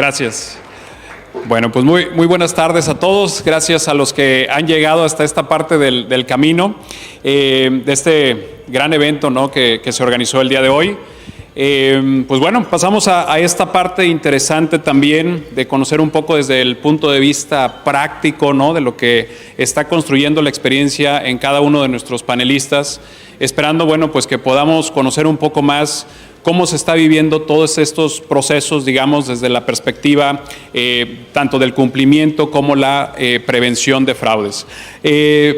Gracias. Bueno, pues muy buenas tardes a todos. Gracias a los que han llegado hasta esta parte del camino de este gran evento, ¿no?, que se organizó el día de hoy. Pues bueno, pasamos a esta parte interesante también de conocer un poco desde el punto de vista práctico, ¿no?, de lo que está construyendo la experiencia en cada uno de nuestros panelistas, esperando, bueno, pues que podamos conocer un poco más cómo se está viviendo todos estos procesos, digamos, desde la perspectiva tanto del cumplimiento como la prevención de fraudes.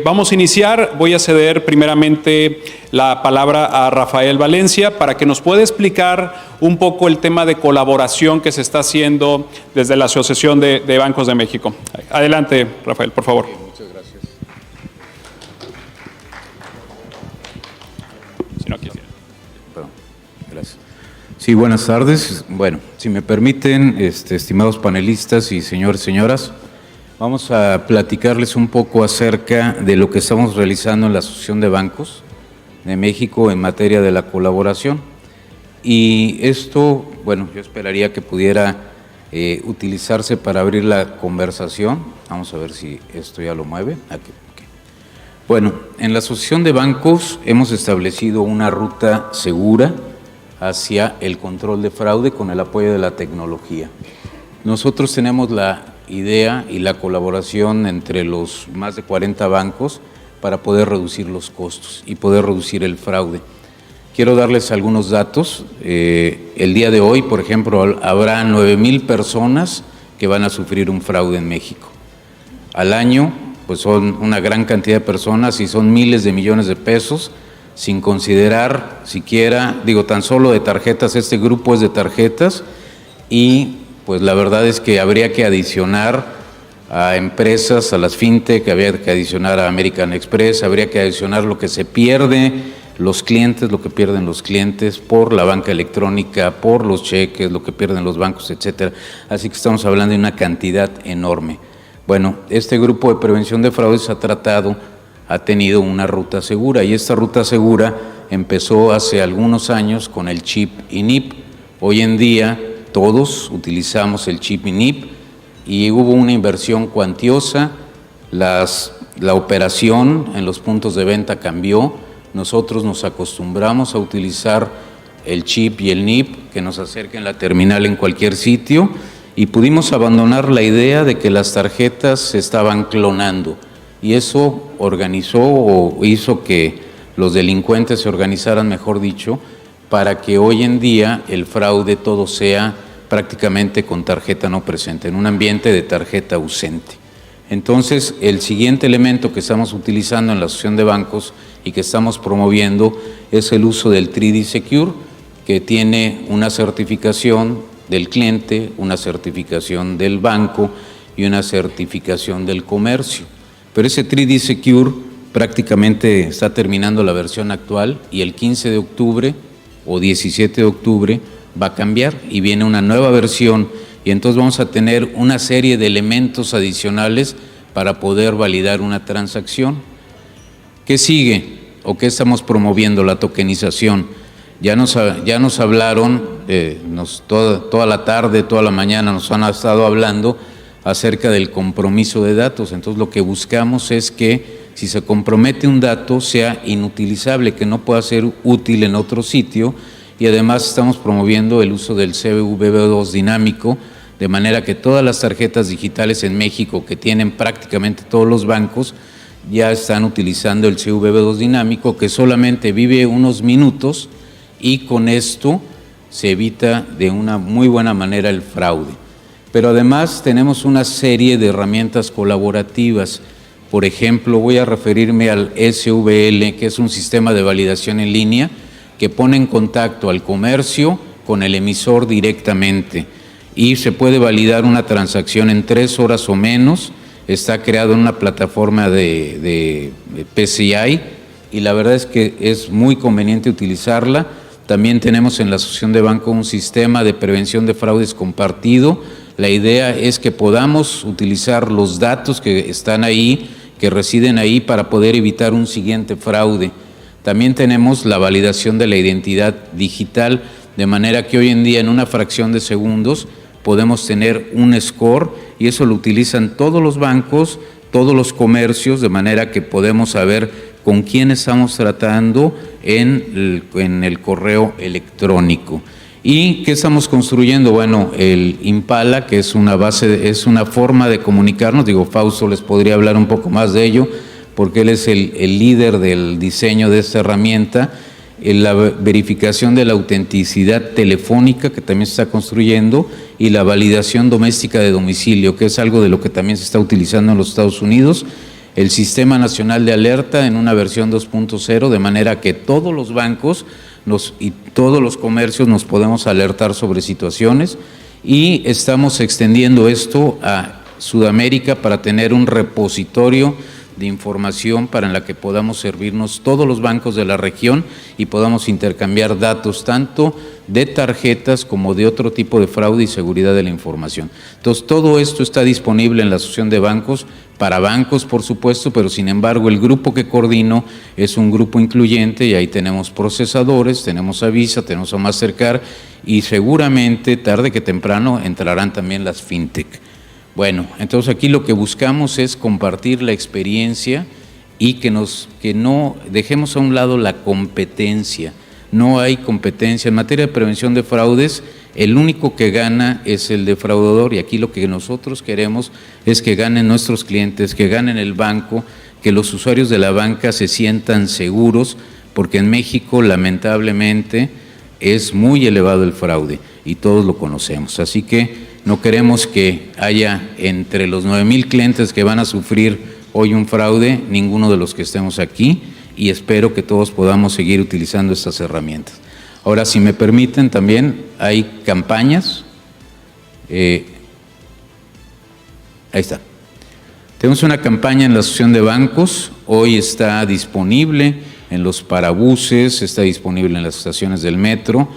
Vamos a iniciar. Voy a ceder primeramente la palabra a Rafael Valencia para que nos pueda explicar un poco el tema de colaboración que se está haciendo desde la Asociación de Bancos de México. Adelante, Rafael, por favor. Muchas gracias. Si no quisiera. Gracias. Sí, buenas tardes. Bueno, si me permiten, estimados panelistas y señores y señoras, vamos a platicarles un poco acerca de lo que estamos realizando en la Asociación de Bancos de México en materia de la colaboración. Y esto, bueno, yo esperaría que pudiera utilizarse para abrir la conversación. Vamos a ver si esto ya lo mueve. Aquí. Bueno, en la Asociación de Bancos hemos establecido una ruta segura hacia el control de fraude con el apoyo de la tecnología. Nosotros tenemos la idea y la colaboración entre los más de 40 bancos para poder reducir los costos y poder reducir el fraude. Quiero darles algunos datos. El día de hoy, por ejemplo, habrá 9,000 personas que van a sufrir un fraude en México. Al año, pues son una gran cantidad de personas y son miles de millones de pesos, sin considerar siquiera, tan solo de tarjetas. Este grupo es de tarjetas y pues la verdad es que habría que adicionar a empresas, a las fintech, habría que adicionar a American Express, habría que adicionar lo que se pierde los clientes, lo que pierden los clientes por la banca electrónica, por los cheques, lo que pierden los bancos, etcétera. Así que estamos hablando de una cantidad enorme. Bueno, este grupo de prevención de fraudes ha tenido una ruta segura, y esta ruta segura empezó hace algunos años con el chip INIP. Hoy en día todos utilizamos el chip INIP y hubo una inversión cuantiosa, la operación en los puntos de venta cambió, nosotros nos acostumbramos a utilizar el chip y el NIP que nos acerquen la terminal en cualquier sitio, y pudimos abandonar la idea de que las tarjetas se estaban clonando. Y eso organizó o hizo que los delincuentes se organizaran, mejor dicho, para que hoy en día el fraude todo sea prácticamente con tarjeta no presente, en un ambiente de tarjeta ausente. Entonces, el siguiente elemento que estamos utilizando en la Asociación de Bancos y que estamos promoviendo es el uso del 3D Secure, que tiene una certificación del cliente, una certificación del banco y una certificación del comercio. Pero ese 3D Secure prácticamente está terminando la versión actual y el 15 de octubre o 17 de octubre va a cambiar y viene una nueva versión, y entonces vamos a tener una serie de elementos adicionales para poder validar una transacción. ¿Qué sigue o qué estamos promoviendo? La tokenización. Ya nos hablaron, toda la tarde, toda la mañana nos han estado hablando acerca del compromiso de datos. Entonces lo que buscamos es que si se compromete un dato sea inutilizable, que no pueda ser útil en otro sitio, y además estamos promoviendo el uso del CVV2 dinámico, de manera que todas las tarjetas digitales en México que tienen prácticamente todos los bancos ya están utilizando el CVV2 dinámico, que solamente vive unos minutos, y con esto se evita de una muy buena manera el fraude. Pero además tenemos una serie de herramientas colaborativas. Por ejemplo, voy a referirme al SVL, que es un sistema de validación en línea que pone en contacto al comercio con el emisor directamente, y se puede validar una transacción en 3 horas o menos. Está creado en una plataforma de PCI y la verdad es que es muy conveniente utilizarla. También tenemos en la Asociación de Bancos un sistema de prevención de fraudes compartido. La idea es que podamos utilizar los datos que están ahí, que residen ahí, para poder evitar un siguiente fraude. También tenemos la validación de la identidad digital, de manera que hoy en día en una fracción de segundos podemos tener un score y eso lo utilizan todos los bancos, todos los comercios, de manera que podemos saber con quién estamos tratando en el correo electrónico. ¿Y qué estamos construyendo? Bueno, el Impala, que es una forma de comunicarnos. Digo, Fausto les podría hablar un poco más de ello, porque él es el líder del diseño de esta herramienta. La verificación de la autenticidad telefónica, que también se está construyendo, y la validación doméstica de domicilio, que es algo de lo que también se está utilizando en los Estados Unidos. El Sistema Nacional de Alerta en una versión 2.0, de manera que todos los bancos y todos los comercios nos podemos alertar sobre situaciones, y estamos extendiendo esto a Sudamérica para tener un repositorio de información para en la que podamos servirnos todos los bancos de la región y podamos intercambiar datos tanto de tarjetas como de otro tipo de fraude y seguridad de la información. Entonces, todo esto está disponible en la Asociación de Bancos, para bancos, por supuesto, pero sin embargo el grupo que coordino es un grupo incluyente y ahí tenemos procesadores, tenemos a Visa, tenemos a Mastercard y seguramente tarde que temprano entrarán también las fintech. Bueno, entonces aquí lo que buscamos es compartir la experiencia y que no dejemos a un lado la competencia. No hay competencia. En materia de prevención de fraudes, el único que gana es el defraudador, y aquí lo que nosotros queremos es que ganen nuestros clientes, que ganen el banco, que los usuarios de la banca se sientan seguros, porque en México lamentablemente es muy elevado el fraude y todos lo conocemos. Así que no queremos que haya entre los 9,000 clientes que van a sufrir hoy un fraude, ninguno de los que estemos aquí, y espero que todos podamos seguir utilizando estas herramientas. Ahora, si me permiten, también hay campañas. Ahí está. Tenemos una campaña en la Asociación de Bancos, hoy está disponible en los parabuses, está disponible en las estaciones del metro.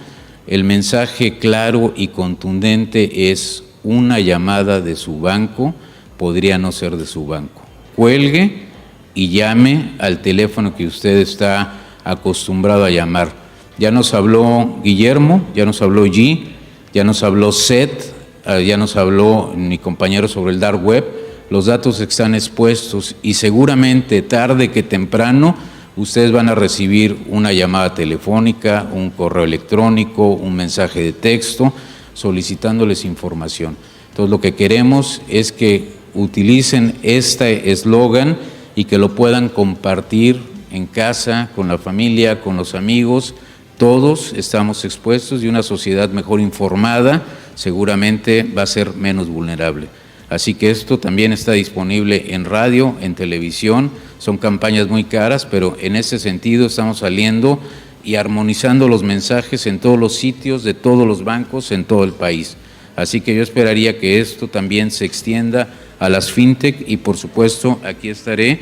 El mensaje claro y contundente es: una llamada de su banco podría no ser de su banco. Cuelgue y llame al teléfono que usted está acostumbrado a llamar. Ya nos habló Guillermo, ya nos habló G, ya nos habló Seth, ya nos habló mi compañero sobre el dark web. Los datos están expuestos y seguramente tarde que temprano ustedes van a recibir una llamada telefónica, un correo electrónico, un mensaje de texto solicitándoles información. Entonces, lo que queremos es que utilicen este eslogan y que lo puedan compartir en casa, con la familia, con los amigos. Todos estamos expuestos y una sociedad mejor informada seguramente va a ser menos vulnerable. Así que esto también está disponible en radio, en televisión. Son campañas muy caras, pero en ese sentido estamos saliendo y armonizando los mensajes en todos los sitios de todos los bancos en todo el país. Así que yo esperaría que esto también se extienda a las fintech y, por supuesto, aquí estaré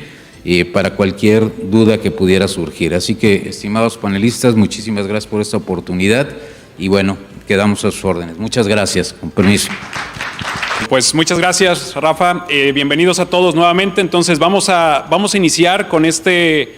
para cualquier duda que pudiera surgir. Así que, estimados panelistas, muchísimas gracias por esta oportunidad y, bueno, quedamos a sus órdenes. Muchas gracias. Con permiso. Pues muchas gracias, Rafa. Bienvenidos a todos nuevamente. Entonces vamos a iniciar con este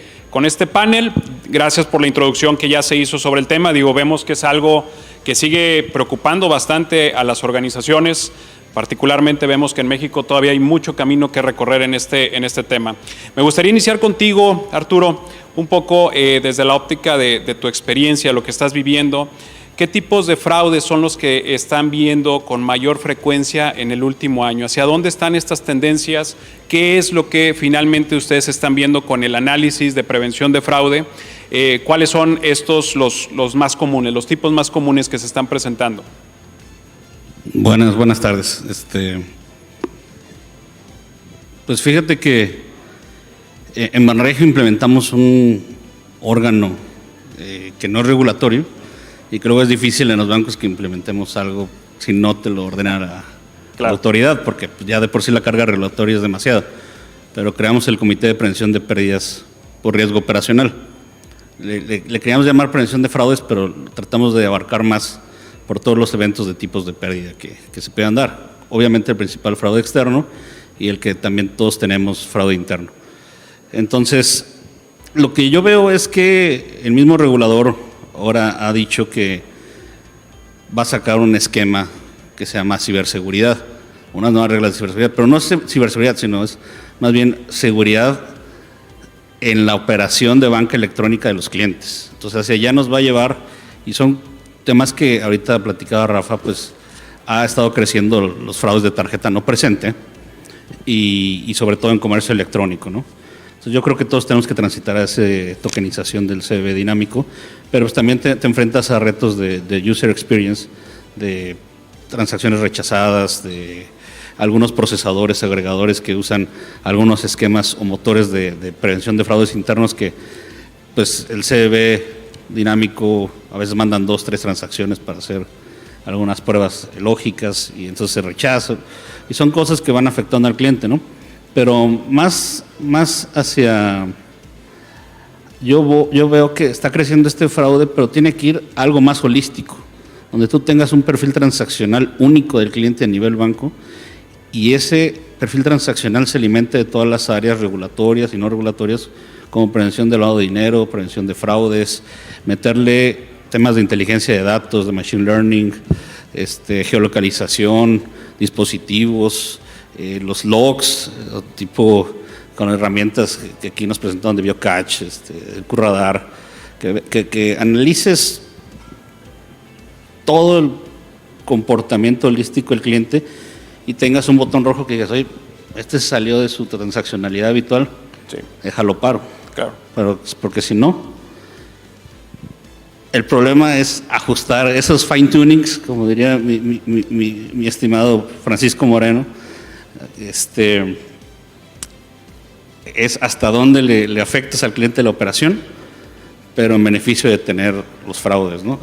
panel. Gracias por la introducción que ya se hizo sobre el tema. Vemos que es algo que sigue preocupando bastante a las organizaciones. Particularmente vemos que en México todavía hay mucho camino que recorrer en este tema. Me gustaría iniciar contigo, Arturo, un poco desde la óptica de tu experiencia, lo que estás viviendo. ¿Qué tipos de fraudes son los que están viendo con mayor frecuencia en el último año? ¿Hacia dónde están estas tendencias? ¿Qué es lo que finalmente ustedes están viendo con el análisis de prevención de fraude? ¿Cuáles son estos los más comunes, los tipos más comunes que se están presentando? Buenas tardes. Pues fíjate que en Banregio implementamos un órgano que no es regulatorio, y creo que es difícil en los bancos que implementemos algo si no te lo ordena la autoridad, porque ya de por sí la carga regulatoria es demasiada. Pero creamos el Comité de Prevención de Pérdidas por Riesgo Operacional. Le queríamos llamar prevención de fraudes, pero tratamos de abarcar más por todos los eventos de tipos de pérdida que se puedan dar. Obviamente el principal fraude externo y el que también todos tenemos, fraude interno. Entonces, lo que yo veo es que el mismo regulador ahora ha dicho que va a sacar un esquema que se llama ciberseguridad, unas nuevas reglas de ciberseguridad, pero no es ciberseguridad, sino es más bien seguridad en la operación de banca electrónica de los clientes. Entonces hacia allá nos va a llevar, y son temas que ahorita platicaba Rafa, pues ha estado creciendo los fraudes de tarjeta no presente y sobre todo en comercio electrónico, ¿no? Entonces yo creo que todos tenemos que transitar a esa tokenización del CBD dinámico, pero pues también te enfrentas a retos de user experience, de transacciones rechazadas, de algunos procesadores, agregadores que usan algunos esquemas o motores de prevención de fraudes internos que pues el CBD dinámico a veces mandan 2, 3 transacciones para hacer algunas pruebas lógicas y entonces se rechazan y son cosas que van afectando al cliente, ¿no? Pero más hacia... Yo veo que está creciendo este fraude, pero tiene que ir a algo más holístico, donde tú tengas un perfil transaccional único del cliente a nivel banco y ese perfil transaccional se alimente de todas las áreas regulatorias y no regulatorias, como prevención de lavado de dinero, prevención de fraudes, meterle temas de inteligencia de datos, de machine learning, geolocalización, dispositivos, los logs, tipo con herramientas que aquí nos presentaron de BioCatch, el QRadar, que analices todo el comportamiento holístico del cliente y tengas un botón rojo que digas, oye, salió de su transaccionalidad habitual, sí, déjalo paro. Claro. Pero, porque si no, el problema es ajustar esos fine tunings, como diría mi estimado Francisco Moreno, es hasta dónde le afectas al cliente la operación, pero en beneficio de tener los fraudes, ¿no?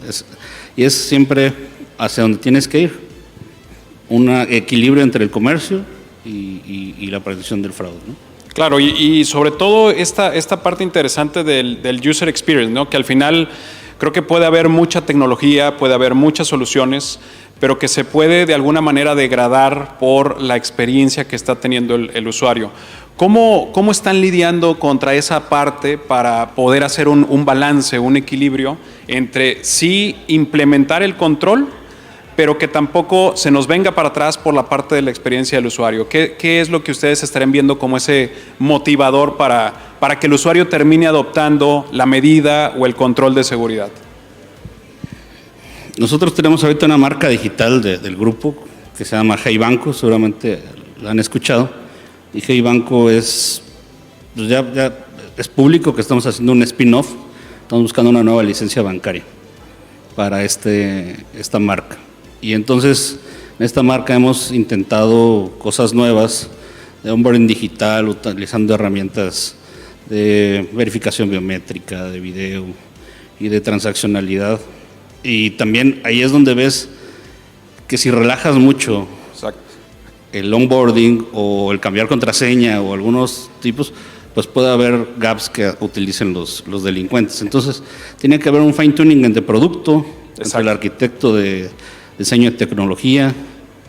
Y es siempre hacia donde tienes que ir, un equilibrio entre el comercio y la prevención del fraude, ¿no? Claro, y sobre todo esta parte interesante del user experience, ¿no? Que al final creo que puede haber mucha tecnología, puede haber muchas soluciones, pero que se puede de alguna manera degradar por la experiencia que está teniendo el usuario. ¿Cómo están lidiando contra esa parte para poder hacer un balance, un equilibrio entre sí implementar el control, pero que tampoco se nos venga para atrás por la parte de la experiencia del usuario? ¿Qué es lo que ustedes estarán viendo como ese motivador para que el usuario termine adoptando la medida o el control de seguridad? Nosotros tenemos ahorita una marca digital del grupo que se llama Hey Banco, seguramente la han escuchado, y Hey Banco es, pues ya es público que estamos haciendo un spin-off, estamos buscando una nueva licencia bancaria para esta marca. Y entonces en esta marca hemos intentado cosas nuevas de onboarding digital, utilizando herramientas de verificación biométrica, de video y de transaccionalidad. Y también ahí es donde ves que si relajas mucho Exacto. el onboarding o el cambiar contraseña o algunos tipos, pues puede haber gaps que utilicen los delincuentes. Entonces tiene que haber un fine tuning entre producto, Exacto, entre el arquitecto de diseño de tecnología,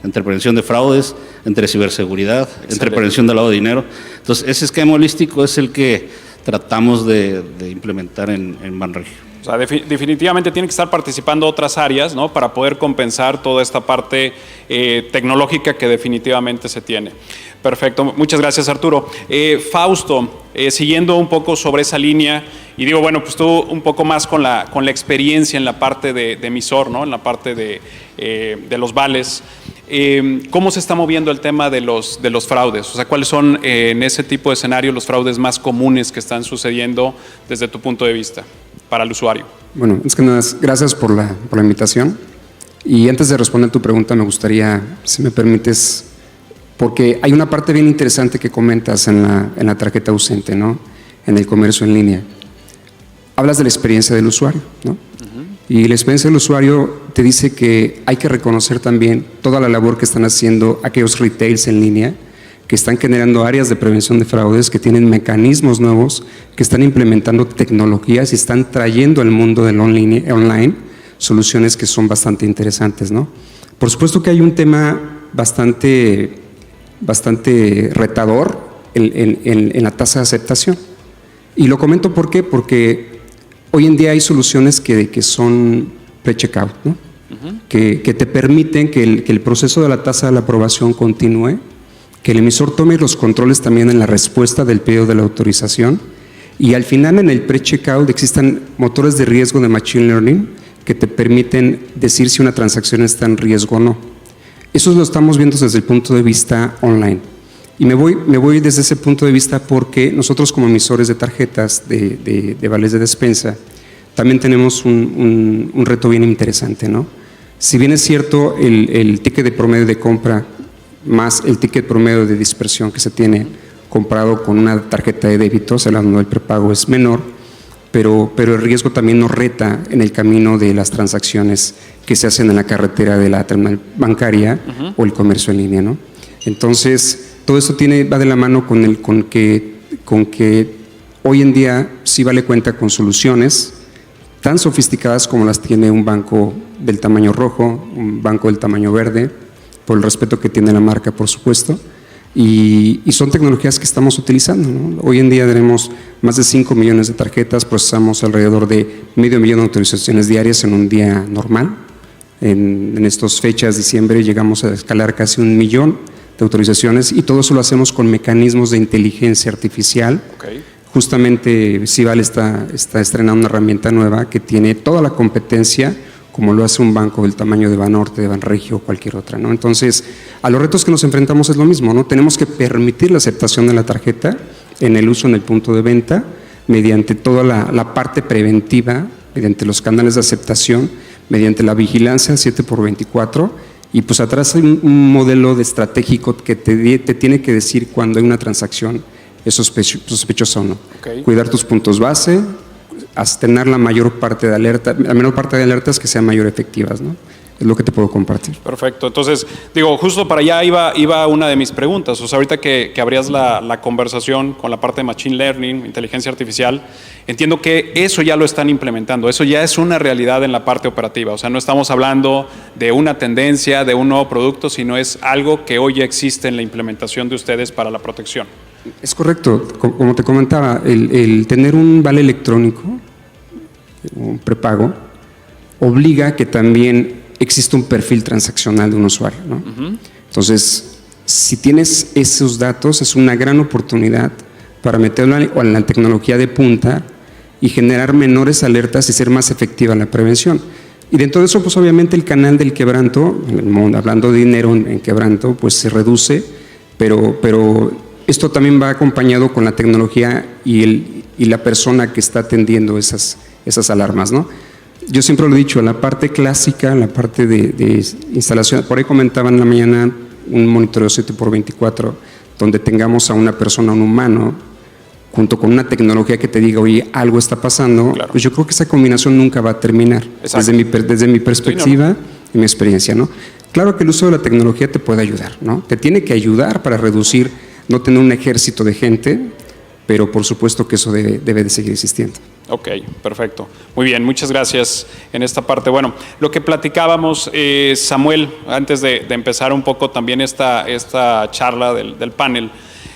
entre prevención de fraudes, entre ciberseguridad, Excelente, entre prevención del lavado de dinero. Entonces ese esquema holístico es el que tratamos de implementar en Banregio. O sea, definitivamente tienen que estar participando otras áreas, ¿no? Para poder compensar toda esta parte tecnológica que definitivamente se tiene. Perfecto, muchas gracias, Arturo. Fausto, siguiendo un poco sobre esa línea, y digo, bueno, pues tú un poco más con la experiencia en la parte de emisor, ¿no? En la parte de los vales. ¿Cómo se está moviendo el tema de los fraudes? O sea, ¿cuáles son en ese tipo de escenario los fraudes más comunes que están sucediendo desde tu punto de vista para el usuario? Bueno, es que nada, gracias por la invitación. Y antes de responder tu pregunta, me gustaría, si me permites, porque hay una parte bien interesante que comentas en la tarjeta ausente, ¿no? En el comercio en línea. Hablas de la experiencia del usuario, ¿no? Y la experiencia del usuario te dice que hay que reconocer también toda la labor que están haciendo aquellos retails en línea, que están generando áreas de prevención de fraudes, que tienen mecanismos nuevos, que están implementando tecnologías y están trayendo al mundo del online soluciones que son bastante interesantes, ¿no? Por supuesto que hay un tema bastante retador en la tasa de aceptación. Y lo comento ¿por qué? Porque hoy en día hay soluciones que son pre-checkout, ¿no? que te permiten que el proceso de la tasa de la aprobación continúe, que el emisor tome los controles también en la respuesta del pedido de la autorización, y al final en el pre-checkout existan motores de riesgo de Machine Learning que te permiten decir si una transacción está en riesgo o no. Eso lo estamos viendo desde el punto de vista online. Y me voy desde ese punto de vista porque nosotros como emisores de tarjetas de vales de despensa también tenemos un reto bien interesante, ¿no? Si bien es cierto el ticket de promedio de compra más el ticket promedio de dispersión que se tiene comprado con una tarjeta de débito, o sea, el prepago es menor, pero el riesgo también nos reta en el camino de las transacciones que se hacen en la carretera de la terminal bancaria o el comercio en línea, ¿no? Entonces, todo esto va de la mano con que hoy en día sí Vale cuenta con soluciones tan sofisticadas como las tiene un banco del tamaño rojo, un banco del tamaño verde, por el respeto que tiene la marca, por supuesto, y son tecnologías que estamos utilizando, ¿no? Hoy en día tenemos más de 5 millones de tarjetas, procesamos alrededor de 500,000 de autorizaciones diarias en un día normal. En estas fechas, diciembre, llegamos a escalar casi 1 millón de autorizaciones, y todo eso lo hacemos con mecanismos de inteligencia artificial. Okay. Justamente Civale está estrenando una herramienta nueva que tiene toda la competencia como lo hace un banco del tamaño de Banorte, de Banregio o cualquier otra, ¿no? Entonces, a los retos que nos enfrentamos es lo mismo, ¿no? Tenemos que permitir la aceptación de la tarjeta en el uso en el punto de venta mediante toda la parte preventiva, mediante los canales de aceptación, mediante la vigilancia 7x24, y pues atrás hay un modelo de estratégico que te tiene que decir cuando hay una transacción es sospechosa o no. Okay. Cuidar tus puntos base, tener la menor parte de alertas que sean mayor efectivas, ¿no? Es lo que te puedo compartir. Perfecto. Entonces, digo, justo para allá iba una de mis preguntas. O sea, ahorita que abrías la conversación con la parte de Machine Learning, inteligencia artificial, entiendo que eso ya lo están implementando. Eso ya es una realidad en la parte operativa. O sea, no estamos hablando de una tendencia, de un nuevo producto, sino es algo que hoy ya existe en la implementación de ustedes para la protección. Es correcto. Como te comentaba, el tener un vale electrónico, un prepago, obliga a que también existe un perfil transaccional de un usuario, ¿no? Entonces, si tienes esos datos, es una gran oportunidad para meterlo en la tecnología de punta y generar menores alertas y ser más efectiva la prevención. Y dentro de eso, pues obviamente el canal del quebranto, hablando de dinero en quebranto, pues se reduce, pero esto también va acompañado con la tecnología y la persona que está atendiendo esas alarmas, ¿no? Yo siempre lo he dicho, la parte clásica, la parte de instalación, por ahí comentaba en la mañana un monitoreo 7x24, donde tengamos a una persona, un humano, junto con una tecnología que te diga, oye, algo está pasando, claro. Pues yo creo que esa combinación nunca va a terminar, desde mi perspectiva y mi experiencia, ¿no? Claro que el uso de la tecnología te puede ayudar, ¿no? Te tiene que ayudar para reducir, no tener un ejército de gente, pero por supuesto que eso debe de seguir existiendo. Ok, perfecto. Muy bien, muchas gracias en esta parte. Bueno, lo que platicábamos, Samuel, antes de empezar un poco también esta charla del panel,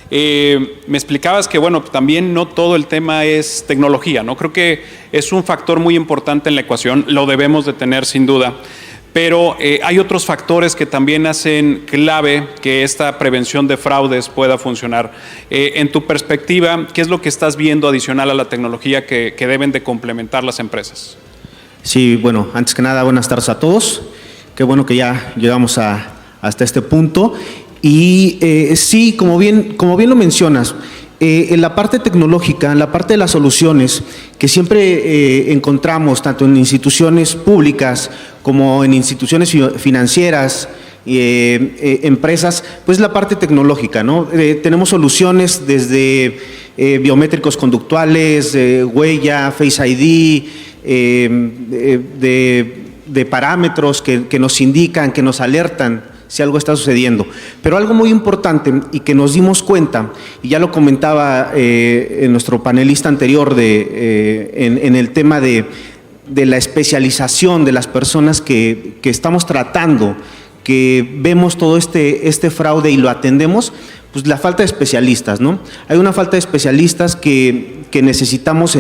me explicabas que, bueno, también no todo el tema es tecnología, ¿no? Creo que es un factor muy importante en la ecuación, lo debemos de tener sin duda, pero hay otros factores que también hacen clave que esta prevención de fraudes pueda funcionar. En tu perspectiva, ¿qué es lo que estás viendo adicional a la tecnología que deben de complementar las empresas? Sí, bueno, antes que nada, buenas tardes a todos. Qué bueno que ya llegamos hasta este punto. Y sí, como bien lo mencionas, en la parte tecnológica, en la parte de las soluciones que siempre encontramos tanto en instituciones públicas como en instituciones financieras, empresas, pues la parte tecnológica, ¿no? Tenemos soluciones desde biométricos conductuales, huella, Face ID, de parámetros que nos indican, que nos alertan si algo está sucediendo. Pero algo muy importante y que nos dimos cuenta, y ya lo comentaba nuestro panelista anterior en el tema de la especialización de las personas que estamos tratando, que vemos todo este fraude y lo atendemos, pues la falta de especialistas, ¿no? Hay una falta de especialistas que que necesitamos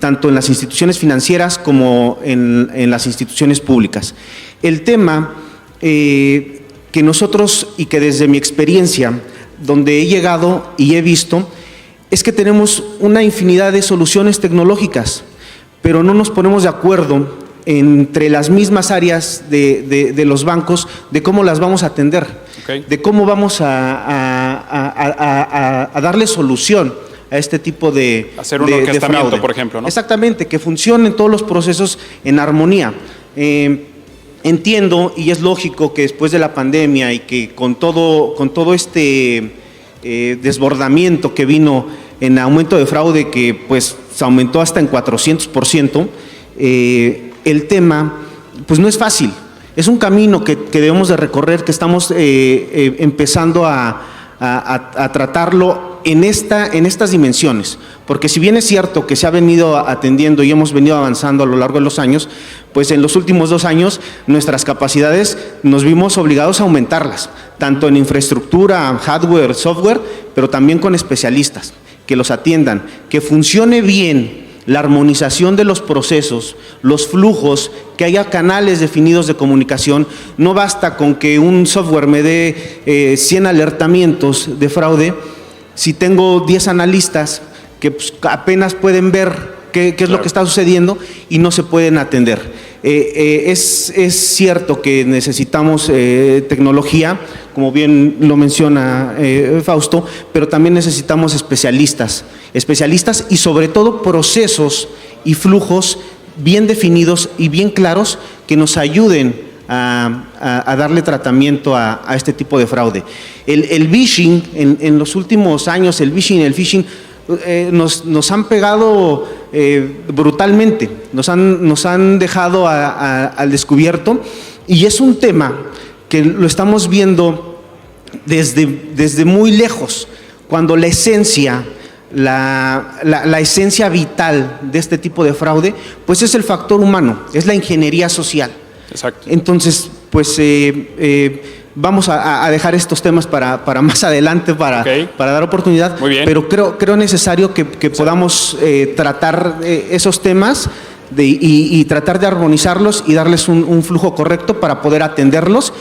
tanto en las instituciones financieras como en las instituciones públicas. El tema que nosotros, y que desde mi experiencia, donde he llegado y he visto, es que tenemos una infinidad de soluciones tecnológicas, pero no nos ponemos de acuerdo entre las mismas áreas de los bancos de cómo las vamos a atender, de cómo vamos a darle solución a este tipo de hacer un orquestamiento, por ejemplo, ¿no? Exactamente, que funcionen todos los procesos en armonía. Entiendo, y es lógico, que después de la pandemia y que con todo este desbordamiento que vino en aumento de fraude, que pues se aumentó hasta en 400%, el tema pues no es fácil. Es un camino que debemos de recorrer, que estamos empezando a tratarlo en estas dimensiones, porque si bien es cierto que se ha venido atendiendo y hemos venido avanzando a lo largo de los años, pues en los últimos 2 años nuestras capacidades nos vimos obligados a aumentarlas, tanto en infraestructura, hardware, software, pero también con especialistas que los atiendan, que funcione bien la armonización de los procesos, los flujos, que haya canales definidos de comunicación. No basta con que un software me dé 100 alertamientos de fraude si tengo 10 analistas que pues, apenas pueden ver qué es lo que está sucediendo y no se pueden atender. Es cierto que necesitamos tecnología, como bien lo menciona Fausto, pero también necesitamos especialistas y sobre todo procesos y flujos bien definidos y bien claros que nos ayuden a darle tratamiento a este tipo de fraude. El phishing, en los últimos años, el phishing nos han pegado brutalmente, nos han dejado al descubierto, y es un tema que lo estamos viendo desde muy lejos, cuando la esencia, la esencia vital de este tipo de fraude, pues es el factor humano, es la ingeniería social. Exacto. Entonces, pues vamos a dejar estos temas para más adelante, para dar oportunidad. Muy bien. Pero creo necesario que podamos tratar esos temas y tratar de armonizarlos y darles un flujo correcto para poder atenderlos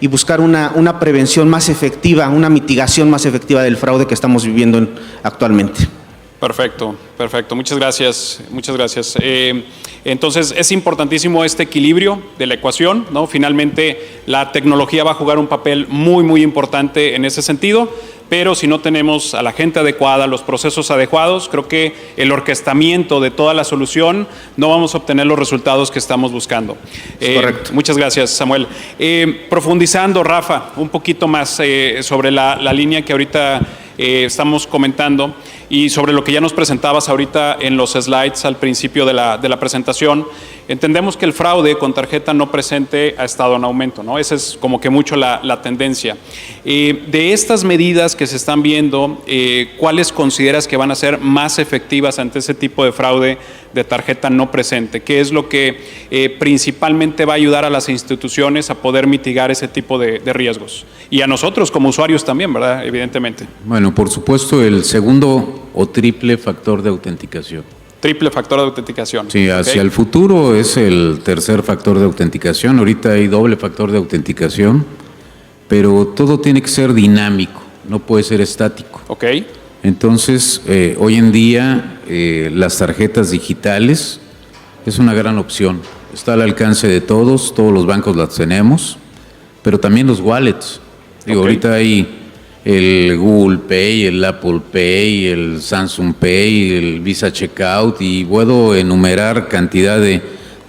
y buscar una prevención más efectiva, una mitigación más efectiva del fraude que estamos viviendo actualmente. Perfecto. Muchas gracias. Entonces, es importantísimo este equilibrio de la ecuación, ¿no? Finalmente, la tecnología va a jugar un papel muy, muy importante en ese sentido, pero si no tenemos a la gente adecuada, los procesos adecuados, creo que el orquestamiento de toda la solución no vamos a obtener los resultados que estamos buscando. Correcto. Muchas gracias, Samuel. Profundizando, Rafa, un poquito más sobre la línea que ahorita estamos comentando y sobre lo que ya nos presentabas ahorita en los slides al principio de la presentación. Entendemos que el fraude con tarjeta no presente ha estado en aumento, ¿no? Esa es como que mucho la tendencia. De estas medidas que se están viendo, ¿cuáles consideras que van a ser más efectivas ante ese tipo de fraude de tarjeta no presente? ¿Qué es lo que principalmente va a ayudar a las instituciones a poder mitigar ese tipo de riesgos? Y a nosotros como usuarios también, ¿verdad? Evidentemente. Bueno, por supuesto, el segundo o triple factor de autenticación. Triple factor de autenticación. Sí, hacia el futuro es el tercer factor de autenticación. Ahorita hay doble factor de autenticación, pero todo tiene que ser dinámico, no puede ser estático. Ok. Entonces, hoy en día las tarjetas digitales es una gran opción. Está al alcance de todos los bancos las tenemos, pero también los wallets. Digo, ahorita hay el Google Pay, el Apple Pay, el Samsung Pay, el Visa Checkout, y puedo enumerar cantidad de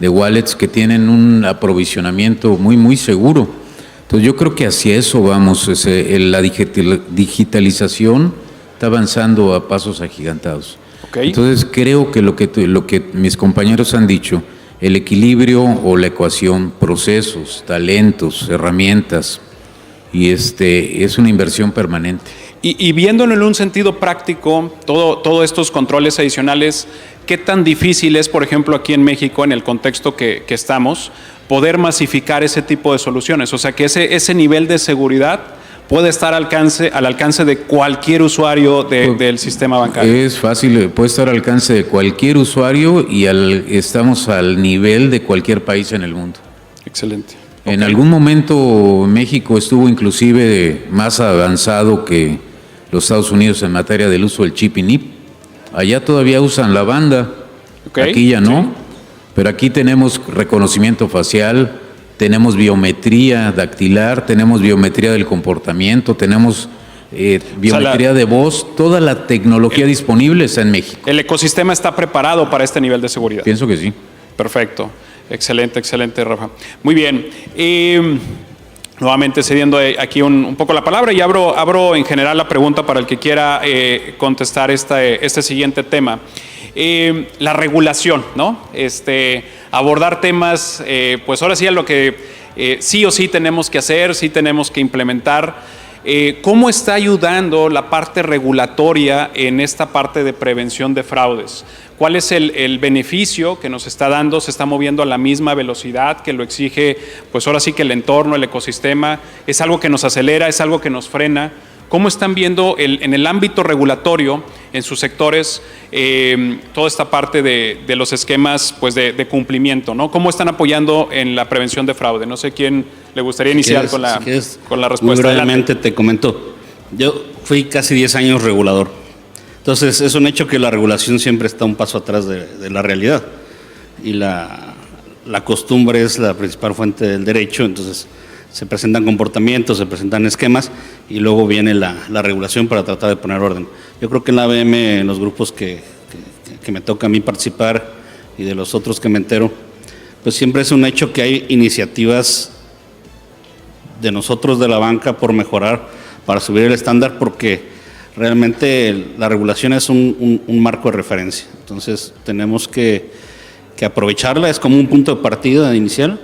wallets que tienen un aprovisionamiento muy, muy seguro. Entonces yo creo que hacia eso vamos. La digitalización está avanzando a pasos agigantados. Entonces creo que lo que mis compañeros han dicho, el equilibrio o la ecuación, procesos, talentos, herramientas, y es una inversión permanente. Y viéndolo en un sentido práctico, todos estos controles adicionales, ¿qué tan difícil es, por ejemplo, aquí en México, en el contexto que estamos, poder masificar ese tipo de soluciones? O sea, que ese nivel de seguridad puede estar al alcance de cualquier usuario del sistema bancario. Es fácil, puede estar al alcance de cualquier usuario y estamos al nivel de cualquier país en el mundo. Excelente. En algún momento México estuvo inclusive más avanzado que los Estados Unidos en materia del uso del chip y NIP. Allá todavía usan la banda, aquí ya no, pero aquí tenemos reconocimiento facial, tenemos biometría dactilar, tenemos biometría del comportamiento, tenemos biometría de voz, toda la tecnología disponible está en México. El ecosistema está preparado para este nivel de seguridad. Pienso que sí. Perfecto. Excelente, Rafa. Muy bien. Nuevamente cediendo aquí un poco la palabra y abro en general la pregunta para el que quiera contestar este siguiente tema. La regulación, ¿no? Abordar temas, pues ahora sí a lo que sí o sí tenemos que hacer, sí tenemos que implementar. ¿Cómo está ayudando la parte regulatoria en esta parte de prevención de fraudes? ¿Cuál es el beneficio que nos está dando? ¿Se está moviendo a la misma velocidad que lo exige, pues ahora sí que el entorno, el ecosistema? ¿Es algo que nos acelera? ¿Es algo que nos frena? ¿Cómo están viendo en el ámbito regulatorio, en sus sectores, toda esta parte de los esquemas pues de cumplimiento, ¿no? ¿Cómo están apoyando en la prevención de fraude? No sé quién le gustaría iniciar con la respuesta. Muy brevemente te comento. Yo fui casi 10 años regulador. Entonces, es un hecho que la regulación siempre está un paso atrás de la realidad. Y la costumbre es la principal fuente del derecho, entonces se presentan comportamientos, se presentan esquemas y luego viene la regulación para tratar de poner orden. Yo creo que en la ABM, en los grupos que me toca a mí participar y de los otros que me entero, pues siempre es un hecho que hay iniciativas de nosotros de la banca por mejorar, para subir el estándar, porque realmente la regulación es un marco de referencia. Entonces tenemos que aprovecharla, es como un punto de partida inicial,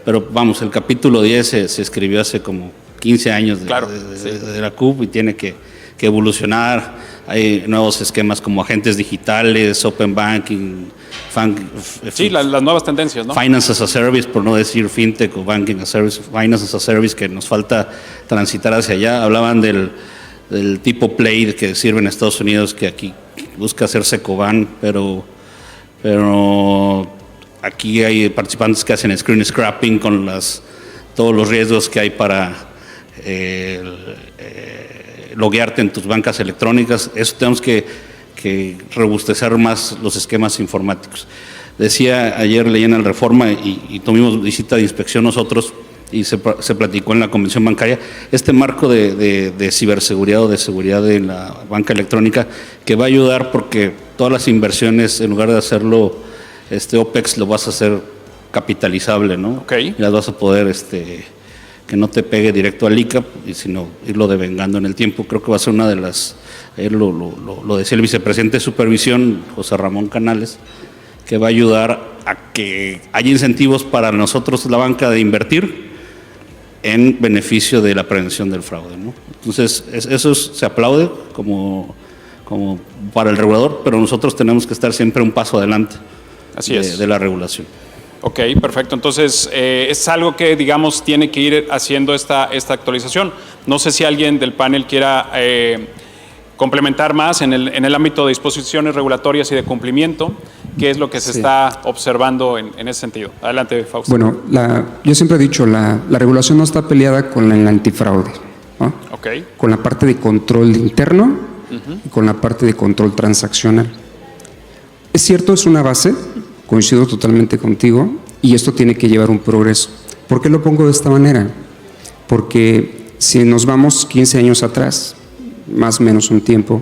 pero vamos, el capítulo 10 se escribió hace como 15 años de la CUP y tiene que evolucionar. Hay nuevos esquemas como agentes digitales, open banking, las nuevas tendencias, ¿no? Finance as a Service, por no decir fintech o banking as a service, finance as a service, que nos falta transitar hacia allá. Hablaban del tipo Play que sirve en Estados Unidos, que aquí busca hacerse Coban, pero aquí hay participantes que hacen screen scrapping con todos los riesgos que hay para loguearte en tus bancas electrónicas. Eso tenemos que robustecer más los esquemas informáticos. Decía, ayer leí en el Reforma y tuvimos visita de inspección nosotros y se platicó en la Convención Bancaria este marco de ciberseguridad o de seguridad en la banca electrónica, que va a ayudar porque todas las inversiones, en lugar de hacerlo OPEX, lo vas a hacer capitalizable, ¿no? Okay. Y las vas a poder que no te pegue directo al ICAP, sino irlo devengando en el tiempo. Creo que va a ser una de las, ayer lo decía el vicepresidente de Supervisión, José Ramón Canales, que va a ayudar a que haya incentivos para nosotros, la banca, de invertir en beneficio de la prevención del fraude, ¿no? Entonces, eso se aplaude como para el regulador, pero nosotros tenemos que estar siempre un paso adelante. Así es. De la regulación. Ok, perfecto. Entonces, es algo que, digamos, tiene que ir haciendo esta actualización. No sé si alguien del panel quiera complementar más en el ámbito de disposiciones regulatorias y de cumplimiento. ¿Qué es lo que se está observando en ese sentido? Adelante, Fausto. Bueno, yo siempre he dicho, la regulación no está peleada con el antifraude, ¿no? Okay. Con la parte de control interno y con la parte de control transaccional. Es cierto, es una base, coincido totalmente contigo, y esto tiene que llevar un progreso. ¿Por qué lo pongo de esta manera? Porque si nos vamos 15 años atrás, más o menos un tiempo,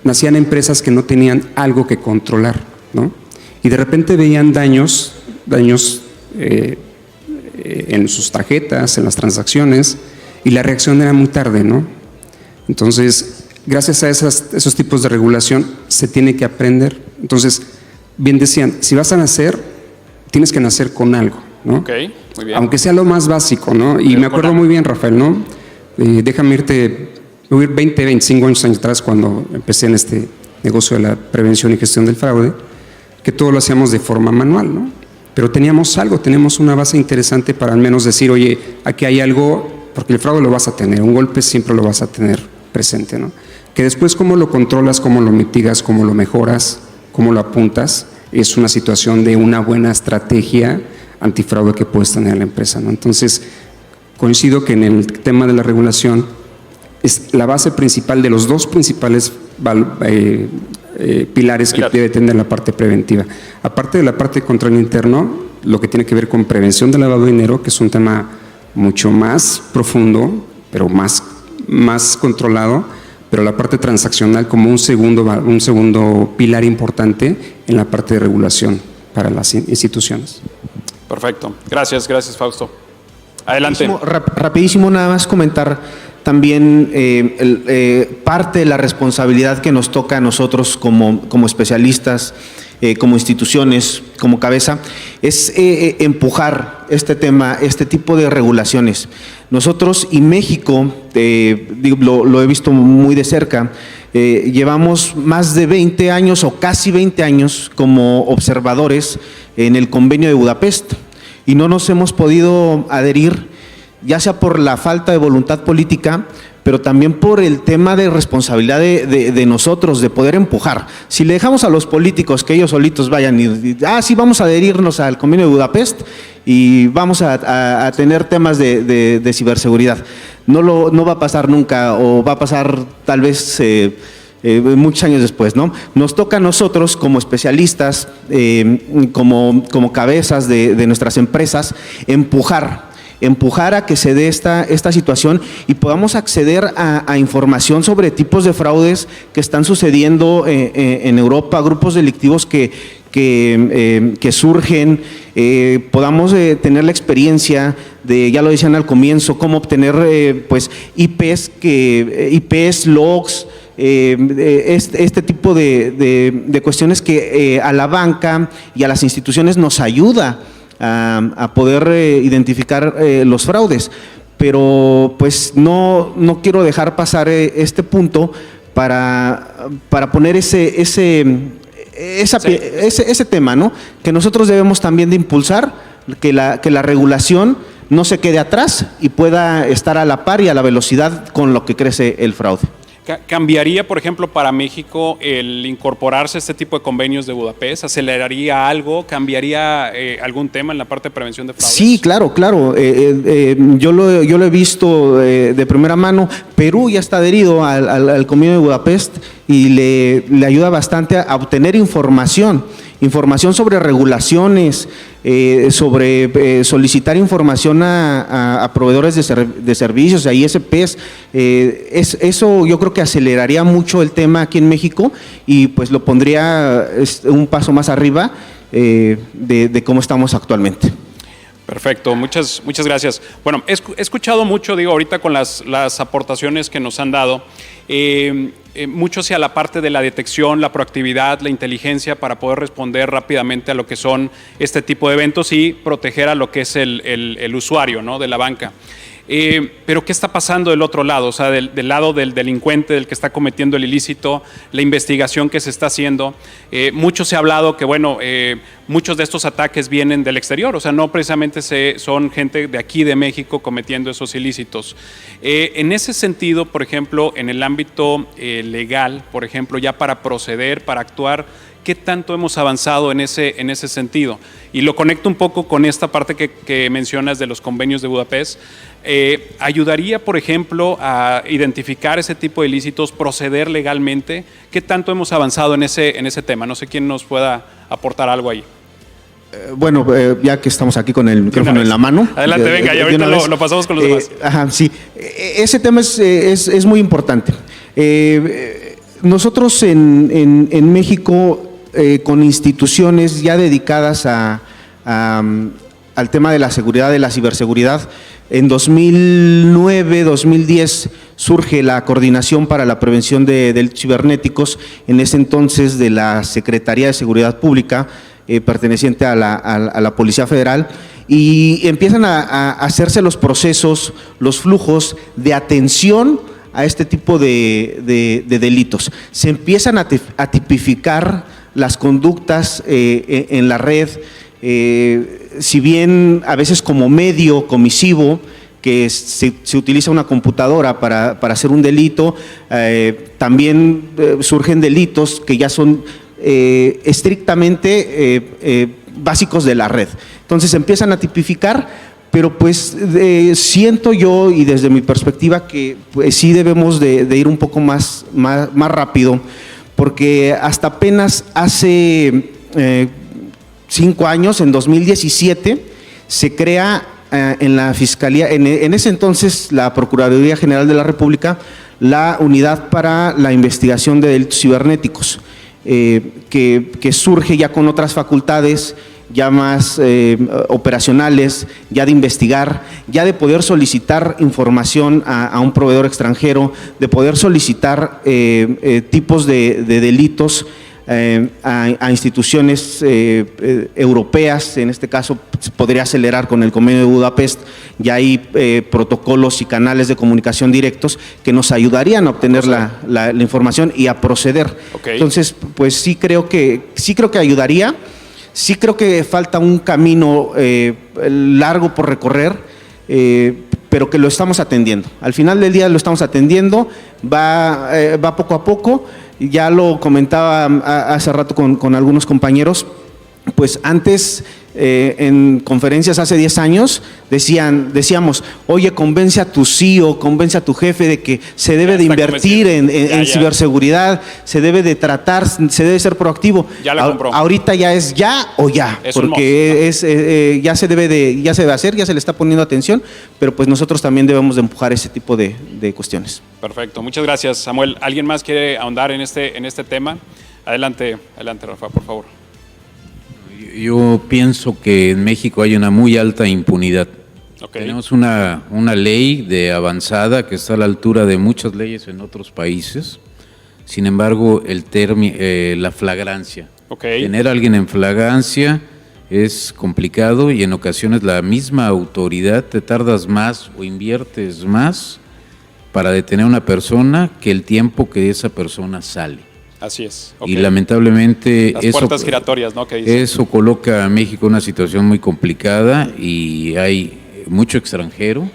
nacían empresas que no tenían algo que controlar, ¿no? Y de repente veían daños en sus tarjetas, en las transacciones, y la reacción era muy tarde, ¿no? Entonces, gracias a esos tipos de regulación se tiene que aprender. Entonces, bien decían, si vas a nacer, tienes que nacer con algo, ¿no? Ok, muy bien. Aunque sea lo más básico, ¿no? Y me acuerdo muy bien, Rafael, ¿no? Déjame voy a ir 20, 25 años atrás, cuando empecé en este negocio de la prevención y gestión del fraude, que todo lo hacíamos de forma manual, ¿no? Pero teníamos una base interesante para al menos decir, oye, aquí hay algo porque el fraude lo vas a tener, un golpe siempre lo vas a tener presente, ¿no? Que después cómo lo controlas, cómo lo mitigas, cómo lo mejoras, cómo lo apuntas, es una situación de una buena estrategia antifraude que puedes tener en la empresa, ¿no? Entonces, coincido que en el tema de la regulación es la base principal de los dos principales pilares que debe tener la parte preventiva. Aparte de la parte de control interno, lo que tiene que ver con prevención del lavado de dinero, que es un tema mucho más profundo, pero más controlado, pero la parte transaccional como un segundo pilar importante en la parte de regulación para las instituciones. Perfecto. Gracias Fausto. Adelante. Rapidísimo, nada más comentar también parte de la responsabilidad que nos toca a nosotros como especialistas, como instituciones, como cabeza, es empujar este tema, este tipo de regulaciones. Nosotros y México, lo he visto muy de cerca, llevamos más de 20 años o casi 20 años como observadores en el Convenio de Budapest y no nos hemos podido adherir, ya sea por la falta de voluntad política, pero también por el tema de responsabilidad de nosotros, de poder empujar. Si le dejamos a los políticos que ellos solitos vayan sí, vamos a adherirnos al Convenio de Budapest y vamos a tener temas de ciberseguridad. No va a pasar nunca, o va a pasar tal vez muchos años después, ¿no? Nos toca a nosotros como especialistas, como cabezas de nuestras empresas, empujar a que se dé esta situación y podamos acceder a información sobre tipos de fraudes que están sucediendo en Europa, grupos delictivos que surgen, podamos tener la experiencia de, ya lo decían al comienzo, cómo obtener pues IPs, logs, este tipo de cuestiones que a la banca y a las instituciones nos ayuda a poder identificar los fraudes, pero pues no quiero dejar pasar este punto para poner ese tema, ¿no? Que nosotros debemos también de impulsar que la regulación no se quede atrás y pueda estar a la par y a la velocidad con lo que crece el fraude. ¿Cambiaría, por ejemplo, para México el incorporarse a este tipo de convenios de Budapest? ¿Aceleraría algo? ¿Cambiaría algún tema en la parte de prevención de fraudes? Sí, claro. Yo lo he visto de primera mano. Perú ya está adherido al Convenio de Budapest y le ayuda bastante a obtener información sobre regulaciones, sobre solicitar información a proveedores de servicios, a ISPs. Eso yo creo que aceleraría mucho el tema aquí en México y pues lo pondría un paso más arriba de cómo estamos actualmente. Perfecto, muchas gracias. Bueno, he escuchado mucho, ahorita con las aportaciones que nos han dado, mucho hacia la parte de la detección, la proactividad, la inteligencia para poder responder rápidamente a lo que son este tipo de eventos y proteger a lo que es el usuario, ¿no?, de la banca. Pero ¿qué está pasando del otro lado? O sea, del lado del delincuente, del que está cometiendo el ilícito, la investigación que se está haciendo. Mucho se ha hablado que, muchos de estos ataques vienen del exterior, o sea, no precisamente son gente de aquí, de México, cometiendo esos ilícitos. En ese sentido, por ejemplo, en el ámbito legal, por ejemplo, ya para proceder, para actuar, ¿qué tanto hemos avanzado en ese sentido? Y lo conecto un poco con esta parte que mencionas de los convenios de Budapest. ¿Ayudaría, por ejemplo, a identificar ese tipo de ilícitos, proceder legalmente? ¿Qué tanto hemos avanzado en ese tema? No sé quién nos pueda aportar algo ahí. Ya que estamos aquí con el micrófono en la mano. Adelante, venga, y ahorita lo pasamos con los demás. Sí, ese tema es muy importante. Nosotros en México, con instituciones ya dedicadas al tema de la seguridad, de la ciberseguridad, en 2009, 2010 surge la Coordinación para la Prevención de Delitos Cibernéticos, en ese entonces de la Secretaría de Seguridad Pública, perteneciente a la Policía Federal, y empiezan a hacerse los procesos, los flujos de atención a este tipo de delitos. Se empiezan a tipificar las conductas en la red, si bien a veces como medio comisivo que se utiliza una computadora para hacer un delito. También surgen delitos que ya son estrictamente básicos de la red. Entonces empiezan a tipificar, pero pues siento yo, y desde mi perspectiva, que pues, sí debemos de ir un poco más rápido, porque hasta apenas hace 5 años, en 2017, se crea en la Fiscalía, en ese entonces la Procuraduría General de la República, la Unidad para la Investigación de Delitos Cibernéticos, que surge ya con otras facultades, ya más operacionales, ya de investigar, ya de poder solicitar información a un proveedor extranjero, de poder solicitar tipos de delitos a instituciones europeas. En este caso se podría acelerar con el Convenio de Budapest. Ya hay protocolos y canales de comunicación directos que nos ayudarían a obtener la información y a proceder. Okay. Entonces, pues sí creo que ayudaría. Sí creo que falta un camino largo por recorrer, pero que lo estamos atendiendo. Al final del día lo estamos atendiendo, va poco a poco. Ya lo comentaba hace rato con algunos compañeros, pues antes en conferencias hace 10 años decíamos, oye, convence a tu CEO, convence a tu jefe de que se debe de invertir en ciberseguridad, se debe de tratar, se debe ser proactivo. Ya la compró. Ahorita ya es ya o ya, es porque ya se debe hacer, ya se le está poniendo atención, pero pues nosotros también debemos de empujar ese tipo de cuestiones. Perfecto, muchas gracias, Samuel. ¿Alguien más quiere ahondar en este tema? Adelante, Rafa, por favor. Yo pienso que en México hay una muy alta impunidad. Okay. Tenemos una ley de avanzada que está a la altura de muchas leyes en otros países. Sin embargo, la flagrancia. Okay. Tener a alguien en flagrancia es complicado y en ocasiones la misma autoridad te tardas más o inviertes más para detener a una persona que el tiempo que esa persona sale. Así es. Okay. Y lamentablemente las puertas giratorias, ¿no? ¿Qué dice? Eso coloca a México en una situación muy complicada y hay mucho extranjero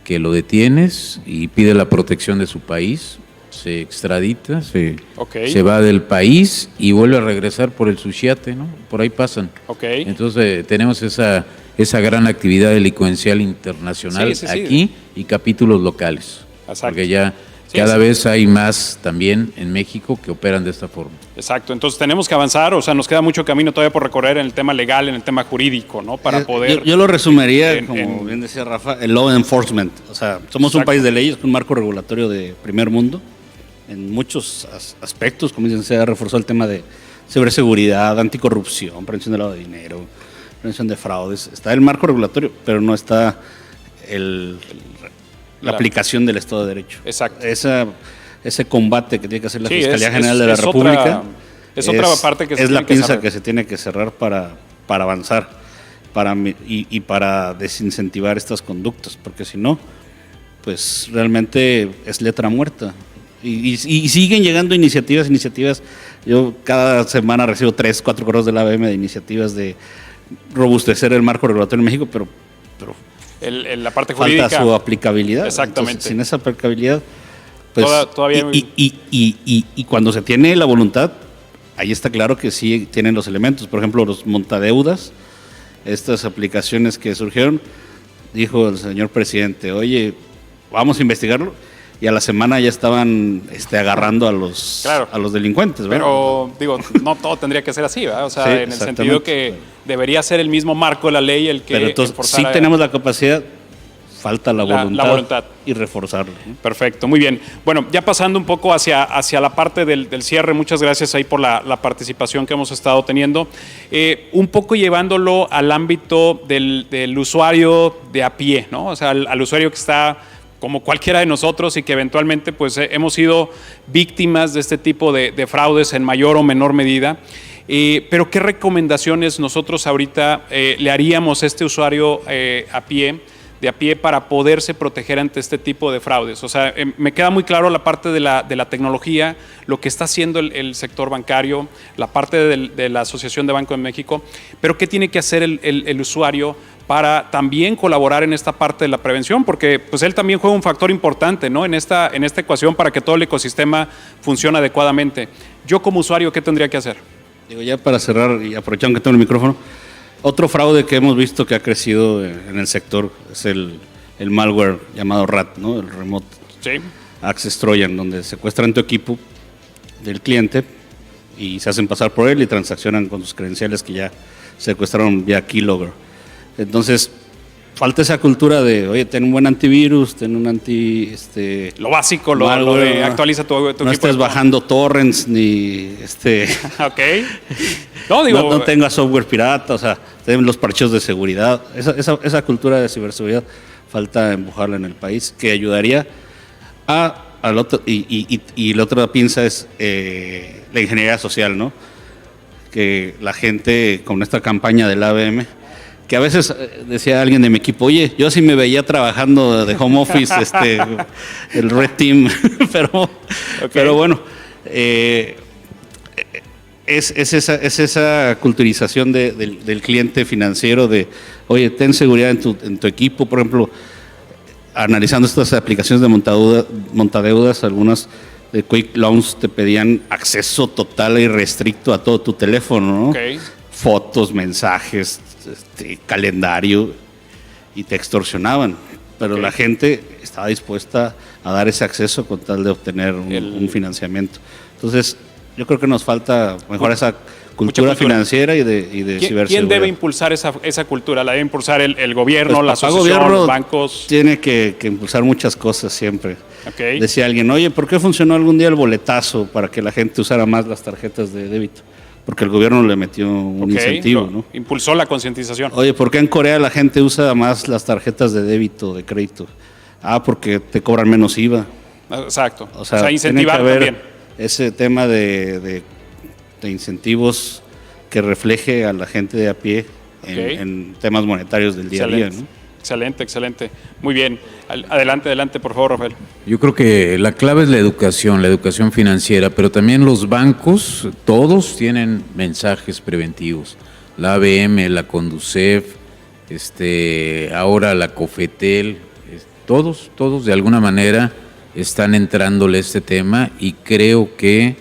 que lo detienes y pide la protección de su país, se extradita, se va del país y vuelve a regresar por el susciate, ¿no? Por ahí pasan. Okay. Entonces tenemos esa gran actividad delincuencial internacional aquí y capítulos locales. Exacto. Porque ya cada vez hay más también en México que operan de esta forma. Exacto, entonces tenemos que avanzar, o sea, nos queda mucho camino todavía por recorrer en el tema legal, en el tema jurídico, ¿no? Para poder... Yo lo resumiría, como bien decía Rafa, el law enforcement. O sea, somos un país de leyes, un marco regulatorio de primer mundo, en muchos aspectos, como dicen, se ha reforzado el tema de ciberseguridad, anticorrupción, prevención de lavado de dinero, prevención de fraudes. Está el marco regulatorio, pero no está la aplicación del Estado de Derecho. Exacto. Ese combate que tiene que hacer la Fiscalía General de la República es otra parte que se es tiene la pinza cerrar. que se tiene que cerrar para avanzar y para desincentivar estas conductas, porque si no, pues realmente es letra muerta. Y siguen llegando iniciativas. Yo cada semana recibo 3, 4 correos de la ABM de iniciativas de robustecer el marco regulatorio en México, pero la parte jurídica. Falta su aplicabilidad. Exactamente. Entonces, sin esa aplicabilidad, pues, todavía y cuando se tiene la voluntad, ahí está claro que sí tienen los elementos. Por ejemplo, los montadeudas, estas aplicaciones que surgieron, dijo el señor presidente, oye, vamos a investigarlo. Y a la semana ya estaban agarrando a los delincuentes, ¿verdad? Pero, digo, no todo tendría que ser así, ¿verdad? O sea, sí, en el sentido que debería ser el mismo marco de la ley el que... Pero entonces, sí tenemos la capacidad, falta la voluntad y reforzarlo, ¿no? Perfecto, muy bien. Bueno, ya pasando un poco hacia la parte del cierre, muchas gracias ahí por la participación que hemos estado teniendo. Un poco llevándolo al ámbito del usuario de a pie, ¿no? O sea, al usuario que está... como cualquiera de nosotros y que eventualmente pues hemos sido víctimas de este tipo de fraudes en mayor o menor medida. Pero ¿qué recomendaciones nosotros ahorita le haríamos a este usuario de a pie para poderse proteger ante este tipo de fraudes? O sea, me queda muy claro la parte de la tecnología, lo que está haciendo el sector bancario, la parte de la Asociación de Banco de México, pero ¿qué tiene que hacer el usuario para también colaborar en esta parte de la prevención, porque pues él también juega un factor importante, ¿no? en esta ecuación para que todo el ecosistema funcione adecuadamente. Yo como usuario, ¿qué tendría que hacer? Digo, ya para cerrar y aprovechando que tengo el micrófono, otro fraude que hemos visto que ha crecido en el sector es el malware llamado RAT, ¿no? El Remote Sí. Access Trojan, donde secuestran tu equipo del cliente y se hacen pasar por él y transaccionan con sus credenciales que ya secuestraron vía keylogger. Entonces, falta esa cultura de, oye, ten un buen antivirus, ten un Lo básico, lo de actualiza tu no equipo. estés bajando torrents ni Ok. No, digo, no tengas software pirata, o sea, ten los parcheos de seguridad. Esa cultura de ciberseguridad falta empujarla en el país, que ayudaría al otro, y la otra pinza es la ingeniería social, ¿no? Que la gente con esta campaña del ABM, que a veces decía alguien de mi equipo, oye, yo sí me veía trabajando de home office, el Red Team, pero bueno, es esa culturización del cliente financiero de, oye, ten seguridad en tu equipo, por ejemplo, analizando estas aplicaciones de montadeudas, algunas de Quick Loans te pedían acceso total y restricto a todo tu teléfono, ¿no? Okay. Fotos, mensajes, calendario, y te extorsionaban. Pero Okay. la gente estaba dispuesta a dar ese acceso con tal de obtener un financiamiento. Entonces, yo creo que nos falta mejorar esa cultura financiera y de ciberseguridad. ¿Quién debe impulsar esa cultura? ¿La debe impulsar el gobierno, Pues, la asociación, gobierno los bancos? Tiene que impulsar muchas cosas siempre. Okay. Decía alguien, oye, ¿por qué funcionó algún día el boletazo para que la gente usara más las tarjetas de débito? Porque el gobierno le metió un incentivo, ¿no? Impulsó la concientización. Oye, ¿por qué en Corea la gente usa más las tarjetas de débito, de crédito? Porque te cobran menos IVA. Exacto. O sea, incentivar tiene que haber también. ese tema de incentivos que refleje a la gente de a pie en temas monetarios del día a día, ¿no? Excelente. Muy bien. Adelante, por favor, Rafael. Yo creo que la clave es la educación financiera, pero también los bancos, todos tienen mensajes preventivos. La ABM, la Conducef, ahora la Cofetel, todos de alguna manera están entrándole a este tema, y creo que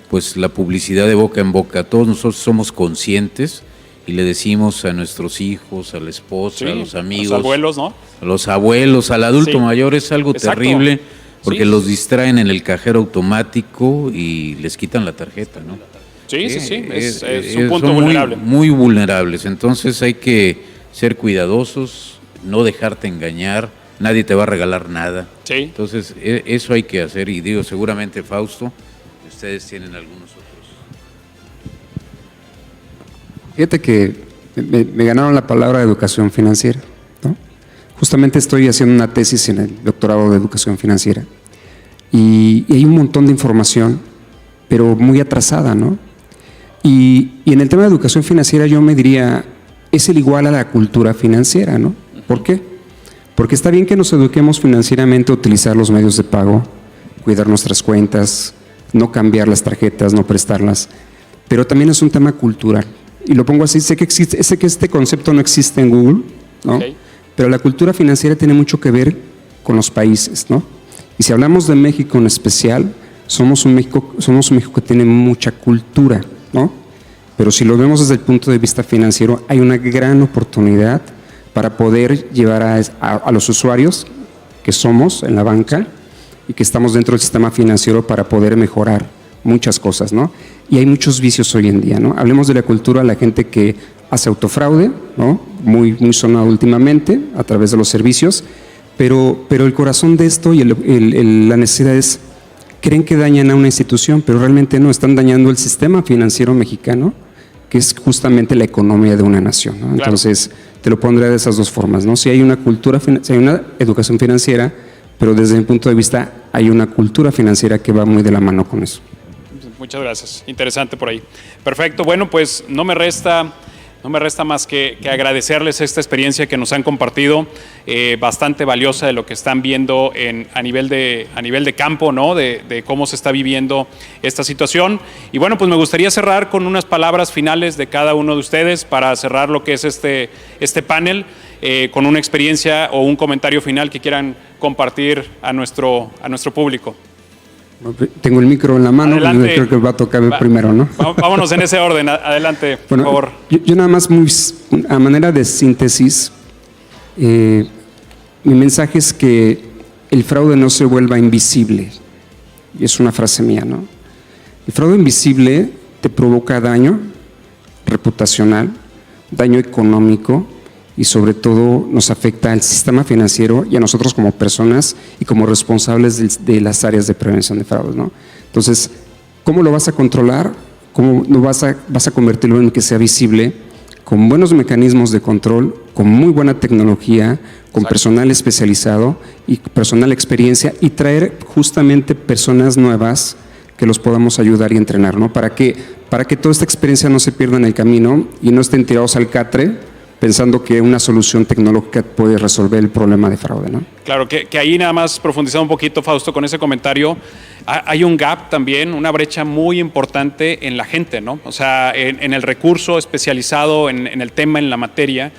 pues la publicidad de boca en boca, todos nosotros somos conscientes y le decimos a nuestros hijos, a la esposa, a los amigos, a los abuelos, ¿no? a los abuelos, al adulto Sí. mayor, es algo Exacto. terrible, porque Sí. los distraen en el cajero automático y les quitan la tarjeta, ¿no? Sí. Es un punto son vulnerable. muy vulnerables, entonces hay que ser cuidadosos, no dejarte engañar, nadie te va a regalar nada. Sí. Entonces eso hay que hacer, y digo, seguramente Fausto, ustedes tienen algunos otros. Fíjate que me ganaron la palabra educación financiera, ¿no? Justamente estoy haciendo una tesis en el doctorado de educación financiera, y hay un montón de información, pero muy atrasada, ¿no? Y en el tema de educación financiera yo me diría, es el igual a la cultura financiera, ¿no? ¿Por qué? Porque está bien que nos eduquemos financieramente a utilizar los medios de pago, cuidar nuestras cuentas, no cambiar las tarjetas, no prestarlas, pero también es un tema cultural. Y lo pongo así, sé que este concepto no existe en Google, ¿no? Okay. Pero la cultura financiera tiene mucho que ver con los países, ¿no? Y si hablamos de México en especial, somos un México que tiene mucha cultura, ¿no? Pero si lo vemos desde el punto de vista financiero, hay una gran oportunidad para poder llevar a los usuarios que somos en la banca y que estamos dentro del sistema financiero para poder mejorar muchas cosas, ¿no? Y hay muchos vicios hoy en día, ¿no? Hablemos de la cultura, la gente que hace autofraude, ¿no? Muy sonado últimamente a través de los servicios, pero el corazón de esto y la necesidad es, creen que dañan a una institución, pero realmente no, están dañando el sistema financiero mexicano, que es justamente la economía de una nación, ¿no? Claro. Entonces, te lo pondré de esas dos formas, ¿no? Si hay una si hay una educación financiera, pero desde mi punto de vista hay una cultura financiera que va muy de la mano con eso. Muchas gracias. Interesante por ahí. Perfecto. Bueno, pues no me resta No me resta más que agradecerles esta experiencia que nos han compartido, bastante valiosa de lo que están viendo a nivel de campo, ¿no? De cómo se está viviendo esta situación. Y bueno, pues me gustaría cerrar con unas palabras finales de cada uno de ustedes para cerrar lo que es este panel, con una experiencia o un comentario final que quieran compartir a nuestro público. Tengo el micro en la mano, Adelante. creo que va a tocar primero, ¿no? Vámonos en ese orden. Adelante, por Bueno, favor. yo nada más, a manera de síntesis, mi mensaje es que el fraude no se vuelva invisible. Y es una frase mía, ¿no? El fraude invisible te provoca daño reputacional, daño económico, y sobre todo nos afecta al sistema financiero y a nosotros como personas y como responsables de las áreas de prevención de fraudes, ¿no? Entonces, ¿cómo lo vas a controlar? ¿Cómo no vas a convertirlo en que sea visible? Con buenos mecanismos de control, con muy buena tecnología, con personal especializado y personal experiencia, y traer justamente personas nuevas que los podamos ayudar y entrenar, ¿no? Para que toda esta experiencia no se pierda en el camino y no estén tirados al catre pensando que una solución tecnológica puede resolver el problema de fraude, ¿no? Claro, que ahí nada más profundizando un poquito, Fausto, con ese comentario, hay un gap también, una brecha muy importante en la gente, ¿no? O sea, en el recurso especializado, en el tema, en la materia,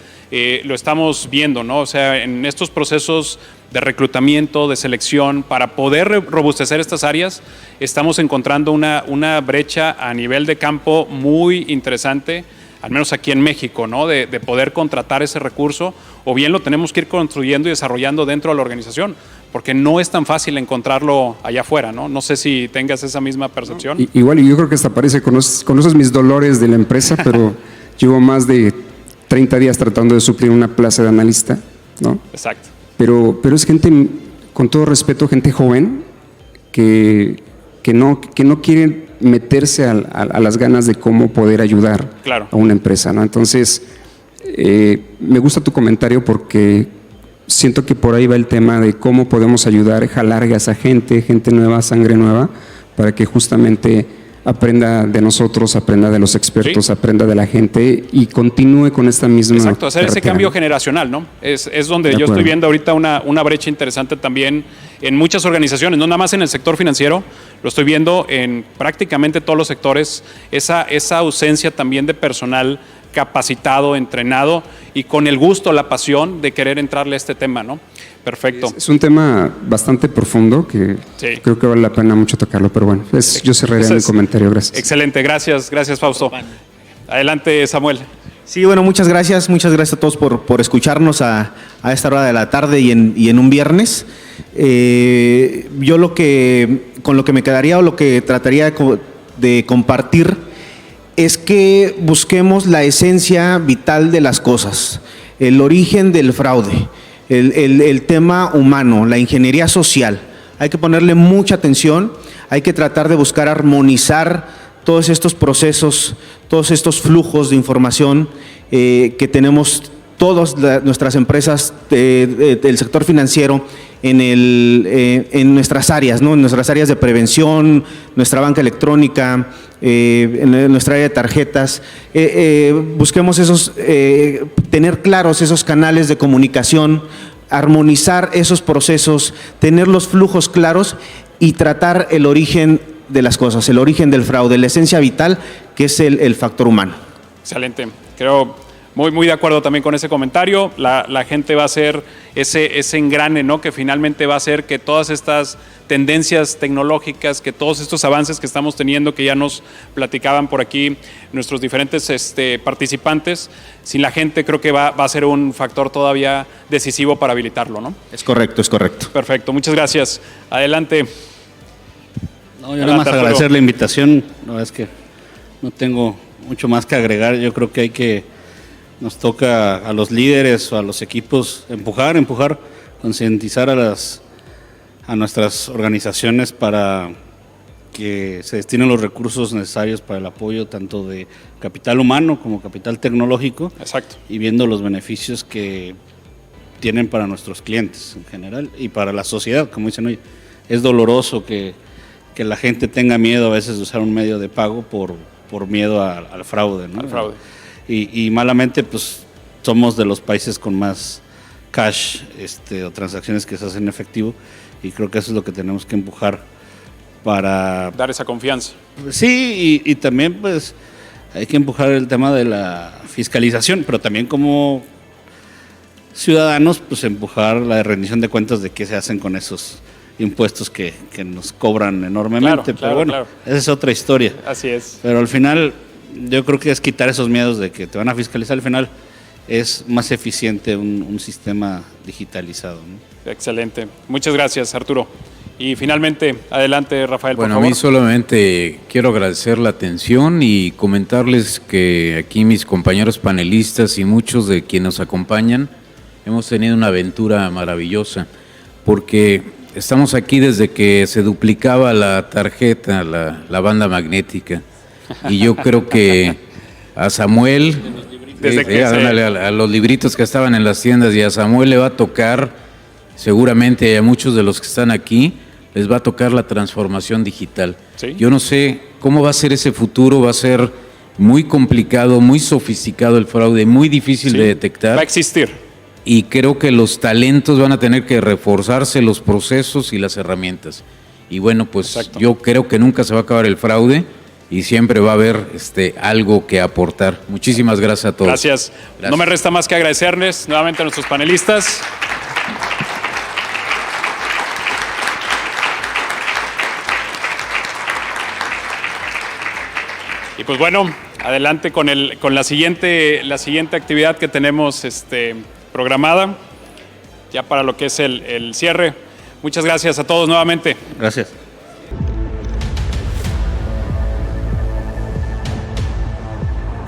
lo estamos viendo, ¿no? O sea, en estos procesos de reclutamiento, de selección, para poder robustecer estas áreas, estamos encontrando una brecha a nivel de campo muy interesante, al menos aquí en México, ¿no? De poder contratar ese recurso, o bien lo tenemos que ir construyendo y desarrollando dentro de la organización, porque no es tan fácil encontrarlo allá afuera, ¿no? No sé si tengas esa misma percepción. Igual, y yo creo que hasta parece, conoces mis dolores de la empresa, pero llevo más de 30 días tratando de suplir una plaza de analista, ¿no? Exacto. Pero es gente, con todo respeto, gente joven que no quiere meterse a las ganas de cómo poder ayudar a una empresa, ¿no? Entonces, me gusta tu comentario porque siento que por ahí va el tema de cómo podemos ayudar, jalar a esa gente nueva, sangre nueva, para que justamente aprenda de nosotros, aprenda de los expertos, sí, aprenda de la gente y continúe con esta misma Exacto, hacer ese carretera, cambio ¿no? generacional, ¿no? Es donde yo estoy viendo ahorita una brecha interesante también en muchas organizaciones, no nada más en el sector financiero, lo estoy viendo en prácticamente todos los sectores, esa ausencia también de personal capacitado, entrenado y con el gusto, la pasión de querer entrarle a este tema, ¿no? Perfecto. Es un tema bastante profundo que sí, creo que vale la pena mucho tocarlo, pero bueno, yo cerraría mi comentario, gracias. Excelente, gracias Fausto. Adelante, Samuel. Sí, bueno, muchas gracias a todos por escucharnos a esta hora de la tarde y en un viernes. Yo con lo que me quedaría o lo que trataría de compartir es que busquemos la esencia vital de las cosas, el origen del fraude, el tema humano, la ingeniería social. Hay que ponerle mucha atención, hay que tratar de buscar armonizar todos estos procesos, todos estos flujos de información que tenemos todas nuestras empresas del sector financiero en nuestras áreas, ¿no? En nuestras áreas de prevención, nuestra banca electrónica, en nuestra área de tarjetas. Busquemos tener claros esos canales de comunicación, armonizar esos procesos, tener los flujos claros y tratar el origen de las cosas, el origen del fraude, la esencia vital que es el factor humano. Excelente, creo muy de acuerdo también con ese comentario. La gente va a ser ese engrane, ¿no? Que finalmente va a hacer que todas estas tendencias tecnológicas, que todos estos avances que estamos teniendo, que ya nos platicaban por aquí nuestros diferentes participantes, sin la gente creo que va a ser un factor todavía decisivo para habilitarlo, ¿no? Es correcto. Perfecto, muchas gracias. Adelante. No, yo nada más agradecer la invitación. La verdad es que no tengo mucho más que agregar. Yo creo que nos toca a los líderes o a los equipos empujar, concientizar a nuestras organizaciones para que se destinen los recursos necesarios para el apoyo tanto de capital humano como capital tecnológico. Exacto. Y viendo los beneficios que tienen para nuestros clientes en general y para la sociedad, como dicen hoy. Es doloroso que la gente tenga miedo a veces de usar un medio de pago por miedo al fraude, ¿no? Al fraude. y malamente pues somos de los países con más cash o transacciones que se hacen en efectivo, y creo que eso es lo que tenemos que empujar para Dar esa confianza. sí, y también pues hay que empujar el tema de la fiscalización, pero también como ciudadanos pues empujar la rendición de cuentas de qué se hacen con esos impuestos que nos cobran enormemente. Claro, pero bueno, claro. esa es otra historia. Así es. Pero al final yo creo que es quitar esos miedos de que te van a fiscalizar. Al final es más eficiente un sistema digitalizado, ¿no? Excelente. Muchas gracias, Arturo. Y finalmente, adelante, Rafael, Bueno, por a mí favor. solamente quiero agradecer la atención y comentarles que aquí mis compañeros panelistas y muchos de quienes nos acompañan hemos tenido una aventura maravillosa, porque estamos aquí desde que se duplicaba la tarjeta, la banda magnética, y yo creo que a Samuel, Desde que se- ándale, a los libritos que estaban en las tiendas, y a Samuel le va a tocar, seguramente a muchos de los que están aquí, les va a tocar la transformación digital. Sí. Yo no sé cómo va a ser ese futuro, va a ser muy complicado, muy sofisticado el fraude, muy difícil Sí, de detectar. Va a existir. Y creo que los talentos van a tener que reforzarse, los procesos y las herramientas. Y bueno, pues Exacto. yo creo que nunca se va a acabar el fraude y siempre va a haber algo que aportar. Muchísimas gracias a todos. Gracias. Gracias. No me resta más que agradecerles nuevamente a nuestros panelistas. Y pues bueno, adelante con la siguiente actividad que tenemos programada, ya para lo que es el cierre. Muchas gracias a todos nuevamente. Gracias.